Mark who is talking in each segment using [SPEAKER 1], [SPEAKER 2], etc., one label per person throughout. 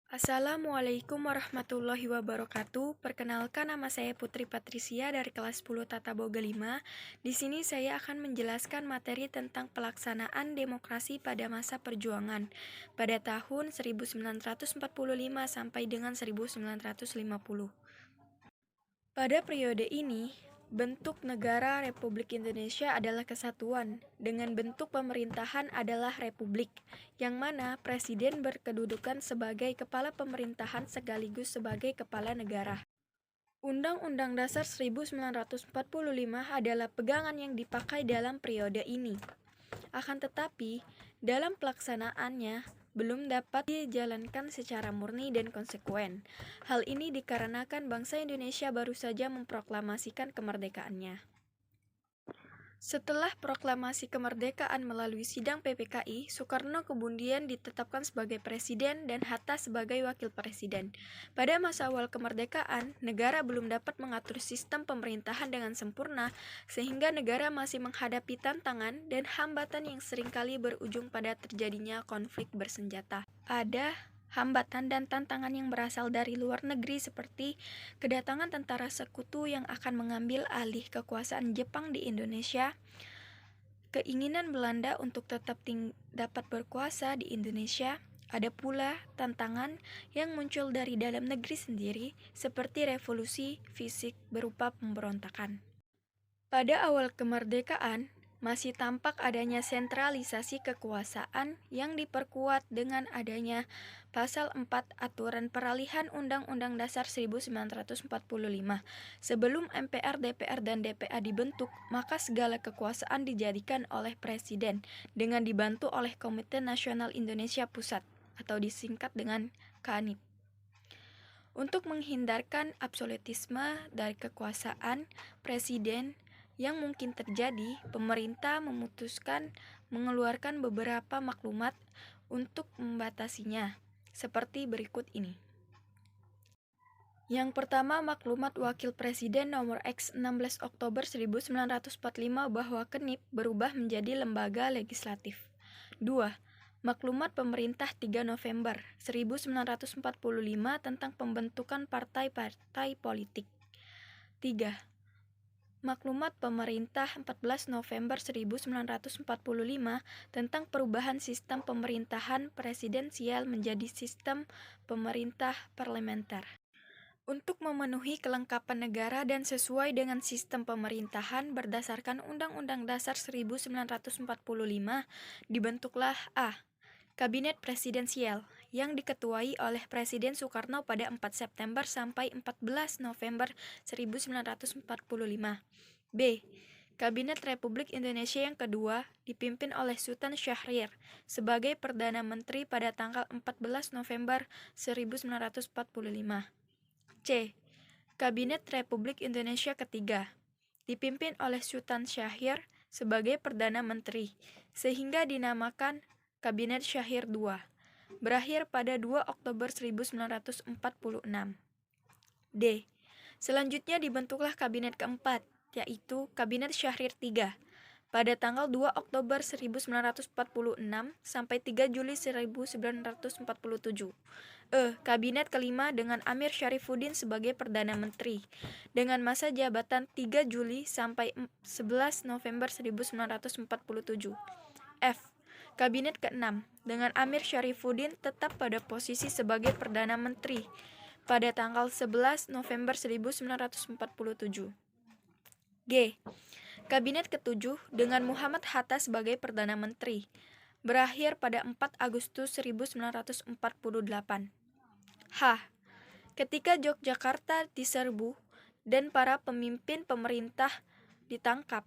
[SPEAKER 1] Assalamualaikum warahmatullahi wabarakatuh. Perkenalkan, nama saya Putri Patricia dari kelas 10 Tata Boga 5. Di sini saya akan menjelaskan materi tentang pelaksanaan demokrasi pada masa perjuangan pada tahun 1945 sampai dengan 1950. Pada periode ini, bentuk negara Republik Indonesia adalah kesatuan, dengan bentuk pemerintahan adalah republik, yang mana presiden berkedudukan sebagai kepala pemerintahan sekaligus sebagai kepala negara. Undang-Undang Dasar 1945 adalah pegangan yang dipakai dalam periode ini. Akan tetapi, dalam pelaksanaannya belum dapat dijalankan secara murni dan konsekuen. Hal ini dikarenakan bangsa Indonesia baru saja memproklamasikan kemerdekaannya. Setelah proklamasi kemerdekaan melalui sidang PPKI, Soekarno kemudian ditetapkan sebagai presiden dan Hatta sebagai wakil presiden. Pada masa awal kemerdekaan, negara belum dapat mengatur sistem pemerintahan dengan sempurna, sehingga negara masih menghadapi tantangan dan hambatan yang seringkali berujung pada terjadinya konflik bersenjata. Ada hambatan dan tantangan yang berasal dari luar negeri seperti kedatangan tentara sekutu yang akan mengambil alih kekuasaan Jepang di Indonesia, keinginan Belanda untuk tetap dapat berkuasa di Indonesia. Ada pula tantangan yang muncul dari dalam negeri sendiri seperti revolusi fisik berupa pemberontakan. Pada awal kemerdekaan, masih tampak adanya sentralisasi kekuasaan yang diperkuat dengan adanya Pasal 4 Aturan Peralihan Undang-Undang Dasar 1945. Sebelum MPR, DPR, dan DPA dibentuk, maka segala kekuasaan dijadikan oleh Presiden dengan dibantu oleh Komite Nasional Indonesia Pusat atau disingkat dengan KANIP. Untuk menghindarkan absolutisme dari kekuasaan Presiden yang mungkin terjadi, pemerintah memutuskan mengeluarkan beberapa maklumat untuk membatasinya, seperti berikut ini. Yang pertama, maklumat Wakil Presiden nomor X 16 Oktober 1945 bahwa KANIP berubah menjadi lembaga legislatif. 2. Maklumat Pemerintah 3 November 1945 tentang pembentukan partai-partai politik. 3. Maklumat Pemerintah 14 November 1945 tentang perubahan sistem pemerintahan presidensial menjadi sistem pemerintah parlementer. Untuk memenuhi kelengkapan negara dan sesuai dengan sistem pemerintahan berdasarkan Undang-Undang Dasar 1945, dibentuklah A. Kabinet Presidensial yang diketuai oleh Presiden Soekarno pada 4 September sampai 14 November 1945. B. Kabinet Republik Indonesia yang kedua dipimpin oleh Sultan Syahrir sebagai Perdana Menteri pada tanggal 14 November 1945. C. Kabinet Republik Indonesia ketiga dipimpin oleh Sultan Syahrir sebagai Perdana Menteri, sehingga dinamakan Kabinet Syahrir II, berakhir pada 2 Oktober 1946. D. Selanjutnya dibentuklah Kabinet keempat, yaitu Kabinet Syahrir III, pada tanggal 2 Oktober 1946 sampai 3 Juli 1947. Kabinet kelima dengan Amir Syarifuddin sebagai Perdana Menteri, dengan masa jabatan 3 Juli sampai 11 November 1947. F. Kabinet ke-6 dengan Amir Syarifuddin tetap pada posisi sebagai Perdana Menteri pada tanggal 11 November 1947. G. Kabinet ke-7 dengan Muhammad Hatta sebagai Perdana Menteri, berakhir pada 4 Agustus 1948. H. Ketika Yogyakarta diserbu dan para pemimpin pemerintah ditangkap,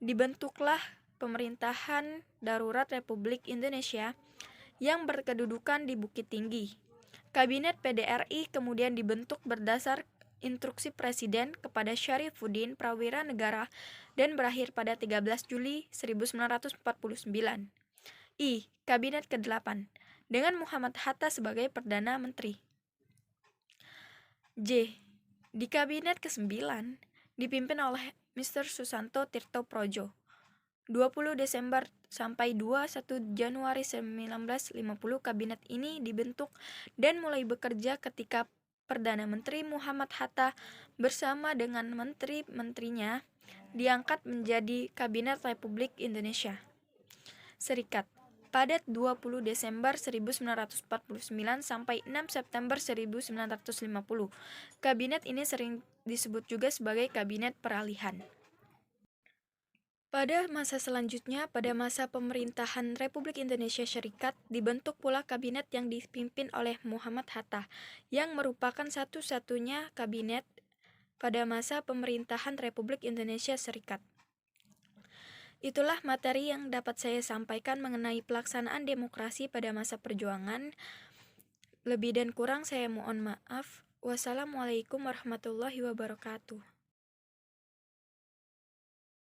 [SPEAKER 1] dibentuklah Pemerintahan Darurat Republik Indonesia yang berkedudukan di Bukit Tinggi. Kabinet PDRI kemudian dibentuk berdasar instruksi Presiden kepada Syarifuddin Prawira Negara dan berakhir pada 13 Juli 1949. I. Kabinet ke-8 dengan Muhammad Hatta sebagai Perdana Menteri. J. Di Kabinet ke-9 dipimpin oleh Mr. Susanto Tirto Projo. 20 Desember sampai 21 Januari 1950 kabinet ini dibentuk dan mulai bekerja ketika Perdana Menteri Muhammad Hatta bersama dengan menteri-menterinya diangkat menjadi Kabinet Republik Indonesia Serikat pada 20 Desember 1949 sampai 6 September 1950. Kabinet ini sering disebut juga sebagai Kabinet Peralihan. Pada masa selanjutnya, pada masa pemerintahan Republik Indonesia Serikat, dibentuk pula kabinet yang dipimpin oleh Muhammad Hatta, yang merupakan satu-satunya kabinet pada masa pemerintahan Republik Indonesia Serikat. Itulah materi yang dapat saya sampaikan mengenai pelaksanaan demokrasi pada masa perjuangan. Lebih dan kurang saya mohon maaf. Wassalamualaikum warahmatullahi wabarakatuh.